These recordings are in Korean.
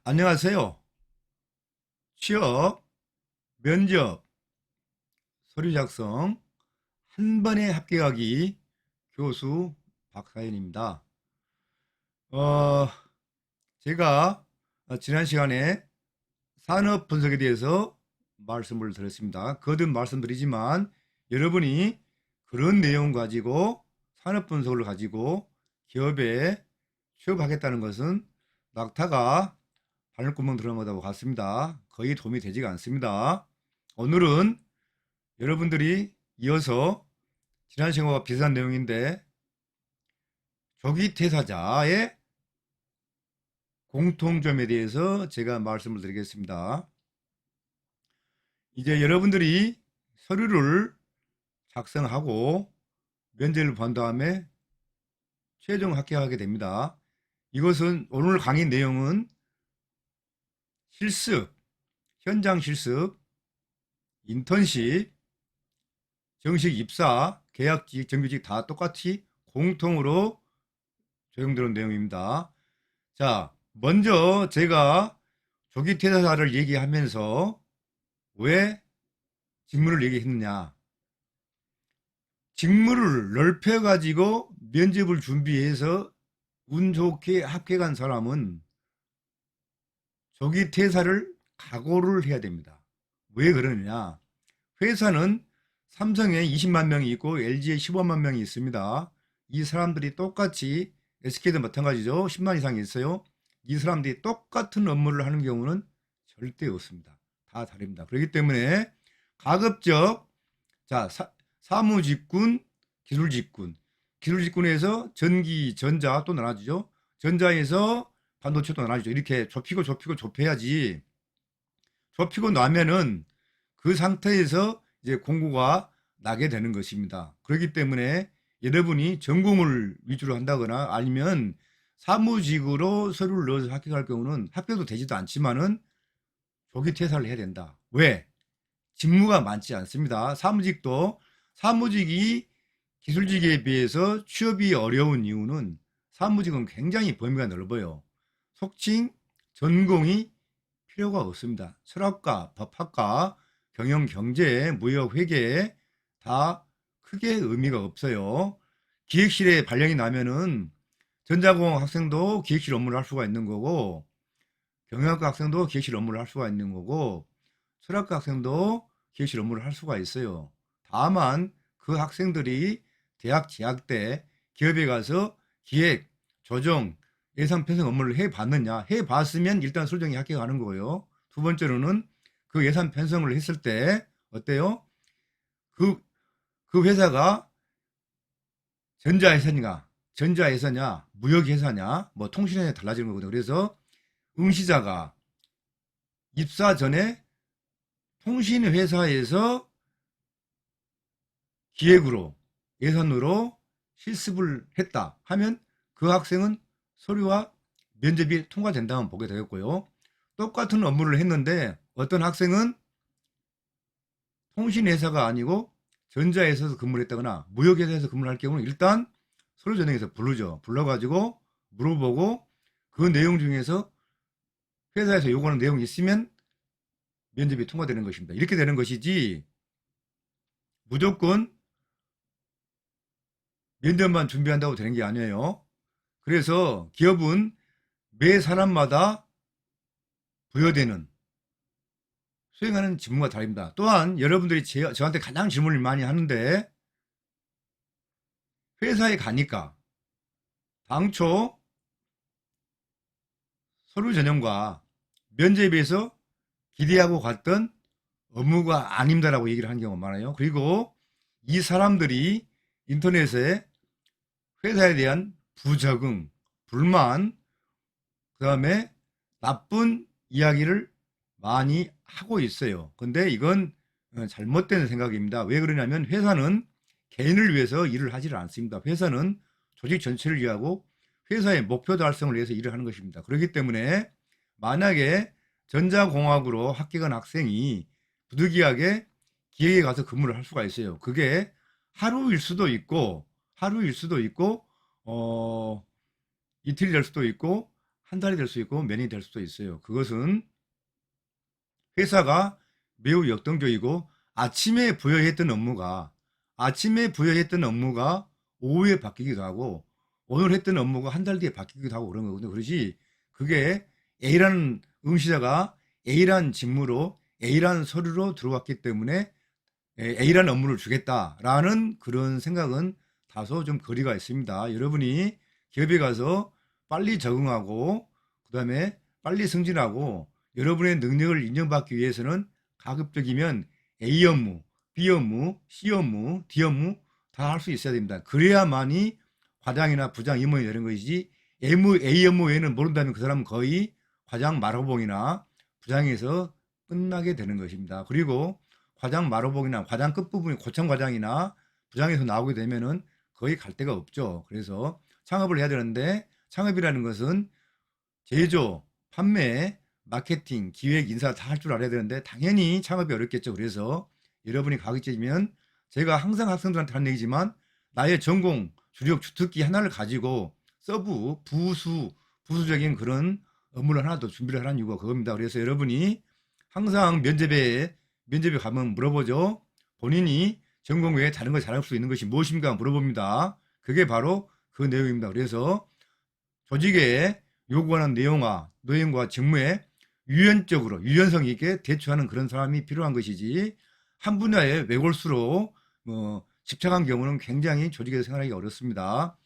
안녕하세요. 취업, 면접, 서류 작성, 한 번에 합격하기 교수 박사연입니다. 어, 제가 지난 시간에 산업 분석에 대해서 말씀을 드렸습니다. 거듭 말씀드리지만 여러분이 그런 내용 가지고 산업 분석을 가지고 기업에 취업하겠다는 것은 낙타가 바늘구멍 들어간 것하고 같습니다. 거의 도움이 되지가 않습니다. 오늘은 여러분들이 이어서 지난 시간과 비슷한 내용인데 조기 퇴사자의 공통점에 대해서 제가 말씀을 드리겠습니다. 이제 여러분들이 서류를 작성하고 면접을 본 다음에 최종 합격하게 됩니다. 이것은 오늘 강의 내용은 실습, 현장 실습, 인턴십, 정식 입사, 계약직, 정규직 다 똑같이 공통으로 적용되는 내용입니다. 자, 먼저 제가 조기 퇴사를 얘기하면서 왜 직무를 얘기했느냐. 직무를 넓혀가지고 면접을 준비해서 운 좋게 합격한 사람은 조기 퇴사를 각오를 해야 됩니다. 왜 그러느냐. 회사는 삼성에 20만 명이 있고 LG에 15만 명이 있습니다. 이 사람들이 똑같이 SK도 마찬가지죠. 10만 이상이 있어요. 이 사람들이 똑같은 업무를 하는 경우는 절대 없습니다. 다 다릅니다. 그렇기 때문에 가급적 자 사무직군, 기술직군, 기술직군에서 전기, 전자 또 나눠지죠. 전자에서 반도체도 나눠지죠. 이렇게 좁히고 좁히고 좁혀야지. 좁히고 나면은 그 상태에서 이제 공고가 나게 되는 것입니다. 그렇기 때문에 여러분이 전공을 위주로 한다거나 아니면 사무직으로 서류를 넣어서 합격할 경우는 합격도 되지도 않지만은 조기 퇴사를 해야 된다. 왜? 직무가 많지 않습니다. 사무직이 기술직에 비해서 취업이 어려운 이유는 사무직은 굉장히 범위가 넓어요. 속칭 전공이 필요가 없습니다. 철학과, 법학과, 경영, 경제, 무역, 회계 다 크게 의미가 없어요. 기획실에 발령이 나면은 전자공학 학생도 기획실 업무를 할 수가 있는 거고, 경영학과 학생도 기획실 업무를 할 수가 있는 거고, 철학과 학생도 기획실 업무를 할 수가 있어요. 다만 그 학생들이 대학 재학 때 기업에 가서 기획, 조정, 예산 편성 업무를 해봤느냐. 해봤으면 일단 설정이 합격하는 거고요. 두 번째로는 그 예산 편성을 했을 때 어때요? 그, 그 회사가 전자회사냐, 무역회사냐, 뭐 통신회사냐 달라지는 거거든요. 그래서 응시자가 입사 전에 통신회사에서 기획으로 예산으로 실습을 했다 하면 그 학생은 서류와 면접이 통과된다면 보게 되겠고요. 똑같은 업무를 했는데 어떤 학생은 통신회사가 아니고 전자회사에서 근무를 했다거나 무역회사에서 근무를 할 경우는 일단 서류 전형에서 부르죠. 불러가지고 물어보고 그 내용 중에서 회사에서 요구하는 내용이 있으면 면접이 통과되는 것입니다. 이렇게 되는 것이지 무조건 면접만 준비한다고 되는 게 아니에요. 그래서 기업은 매 사람마다 부여되는 수행하는 직무가 다릅니다. 또한 여러분들이 저한테 가장 질문을 많이 하는데 회사에 가니까 당초 서류 전형과 면접에 비해서 기대하고 갔던 업무가 아닙니다라고 얘기를 하는 경우가 많아요. 그리고 이 사람들이 인터넷에 회사에 대한 부적응, 불만, 그 다음에 나쁜 이야기를 많이 하고 있어요. 근데 이건 잘못된 생각입니다. 왜 그러냐면 회사는 개인을 위해서 일을 하지를 않습니다. 회사는 조직 전체를 위하고 회사의 목표 달성을 위해서 일을 하는 것입니다. 그렇기 때문에 만약에 전자공학으로 합격한 학생이 부득이하게 기획에 가서 근무를 할 수가 있어요. 그게 하루일 수도 있고, 이틀이 될 수도 있고, 한 달이 될 수 있고 몇 년이 될 수도 있어요. 그것은 회사가 매우 역동적이고 아침에 부여했던 업무가 오후에 바뀌기도 하고 오늘 했던 업무가 한 달 뒤에 바뀌기도 하고 그런 거거든요. 그렇지 그게 A라는 응시자가 A라는 직무로 A라는 서류로 들어왔기 때문에 A라는 업무를 주겠다라는 그런 생각은 다소 좀 거리가 있습니다. 여러분이 기업에 가서 빨리 적응하고 그다음에 빨리 승진하고 여러분의 능력을 인정받기 위해서는 가급적이면 A 업무, B 업무, C 업무, D 업무 다 할 수 있어야 됩니다. 그래야만이 과장이나 부장, 임원이 되는 것이지 A 업무 외에는 모른다면 그 사람은 거의 과장 마로봉이나 부장에서 끝나게 되는 것입니다. 그리고 과장 마로봉이나 과장 끝부분이 고참 과장이나 부장에서 나오게 되면은 거의 갈 데가 없죠. 그래서 창업을 해야 되는데 창업이라는 것은 제조, 판매, 마케팅, 기획, 인사 다 할 줄 알아야 되는데 당연히 창업이 어렵겠죠. 그래서 여러분이 가급적이면 제가 항상 학생들한테 하는 얘기지만 나의 전공, 주력, 주특기 하나를 가지고 서브, 부수적인 그런 업무를 하나 더 준비를 하라는 이유가 그겁니다. 그래서 여러분이 항상 면접에 가면 물어보죠. 본인이 전공 외에 다른 걸 잘할 수 있는 것이 무엇입니까? 물어봅니다. 그게 바로 그 내용입니다. 그래서 조직에 요구하는 내용과 직무에 유연성 있게 대처하는 그런 사람이 필요한 것이지 한 분야에 외골수로 집착한 경우는 굉장히 조직에서 생활하기 어렵습니다.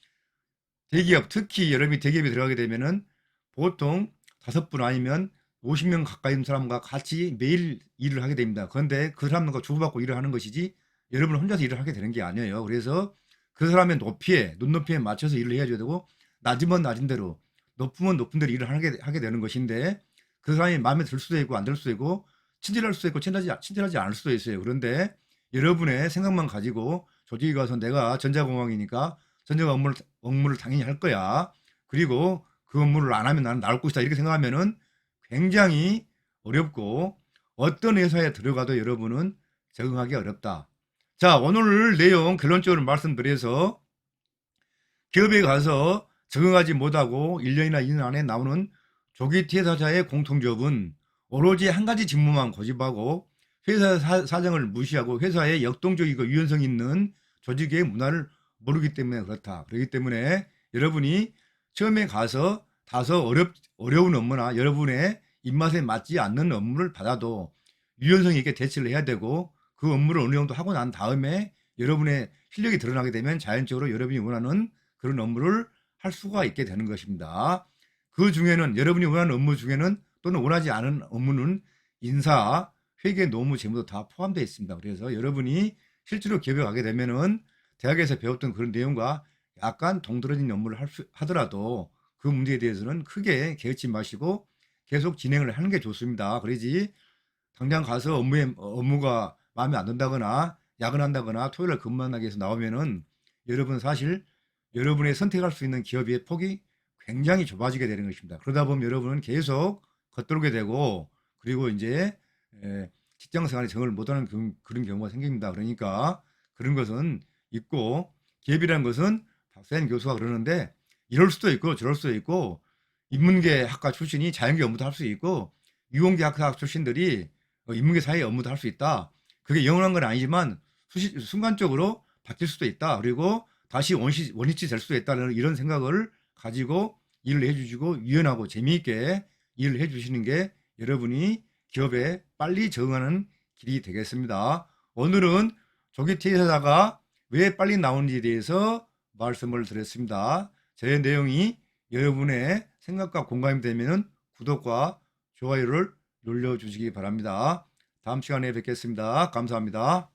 대기업, 특히 여러분이 대기업에 들어가게 되면은 보통 5분 아니면 50명 가까이 있는 사람과 같이 매일 일을 하게 됩니다. 그런데 그 사람과 주고받고 일을 하는 것이지 여러분 혼자서 일을 하게 되는 게 아니에요. 그래서 그 사람의 눈높이에 맞춰서 일을 해줘야 되고 낮으면 낮은 대로 높으면 높은 대로 일을 하게 되는 것인데 그 사람이 마음에 들 수도 있고 안 들 수도 있고 친절할 수도 있고 친절하지 않을 수도 있어요. 그런데 여러분의 생각만 가지고 조직에 가서 내가 전자공학이니까 전자 업무를 당연히 할 거야. 그리고 그 업무를 안 하면 나는 나올 것이다. 이렇게 생각하면은 굉장히 어렵고 어떤 회사에 들어가도 여러분은 적응하기 어렵다. 자, 오늘 내용 결론적으로 말씀드려서 기업에 가서 적응하지 못하고 1년이나 2년 안에 나오는 조기 퇴사자의 공통점은 오로지 한 가지 직무만 고집하고 회사 사정을 무시하고 회사의 역동적이고 유연성 있는 조직의 문화를 모르기 때문에 그렇다. 그렇기 때문에 여러분이 처음에 가서 다소 어려운 업무나 여러분의 입맛에 맞지 않는 업무를 받아도 유연성 있게 대처를 해야 되고 그 업무를 어느 정도 하고 난 다음에 여러분의 실력이 드러나게 되면 자연적으로 여러분이 원하는 그런 업무를 할 수가 있게 되는 것입니다. 그 중에는 여러분이 원하는 업무 중에는 또는 원하지 않은 업무는 인사, 회계, 노무, 재무도 다 포함되어 있습니다. 그래서 여러분이 실제로 기업에 가게 되면은 대학에서 배웠던 그런 내용과 약간 동떨어진 업무를 하더라도 그 문제에 대해서는 크게 개의치 마시고 계속 진행을 하는 게 좋습니다. 그러지 당장 가서 업무가 마음에 안 든다거나 야근한다거나 토요일에 근무한다고 해서 나오면은 여러분 사실 여러분의 선택할 수 있는 기업의 폭이 굉장히 좁아지게 되는 것입니다. 그러다 보면 여러분은 계속 겉돌게 되고 그리고 이제 직장 생활에 적응을 못하는 그런 경우가 생깁니다. 그러니까 그런 것은 있고 기업이라는 것은 박사님 교수가 그러는데 이럴 수도 있고 저럴 수도 있고 인문계 학과 출신이 자연계 업무도 할 수 있고 유공계 학과 출신들이 인문계 사회 업무도 할 수 있다. 그게 영원한 건 아니지만 순간적으로 바뀔 수도 있다. 그리고 다시 원위치 될 수도 있다는 이런 생각을 가지고 일을 해주시고 유연하고 재미있게 일을 해주시는 게 여러분이 기업에 빨리 적응하는 길이 되겠습니다. 오늘은 조기 퇴사자가 왜 빨리 나오는지에 대해서 말씀을 드렸습니다. 제 내용이 여러분의 생각과 공감이 되면 구독과 좋아요를 눌러주시기 바랍니다. 다음 시간에 뵙겠습니다. 감사합니다.